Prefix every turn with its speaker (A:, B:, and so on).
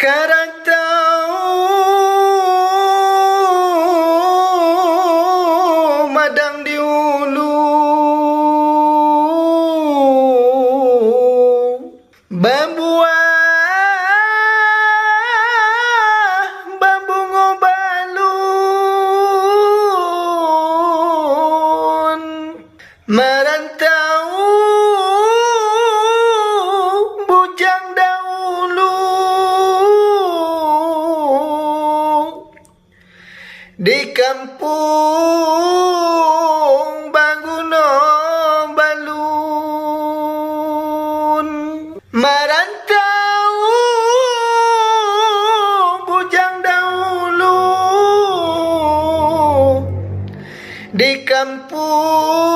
A: Karantau madang di ulu, bambu ngobalun, merantau bujang dahulu di kampung Banguno Balun. Merantau bujang dahulu di kampung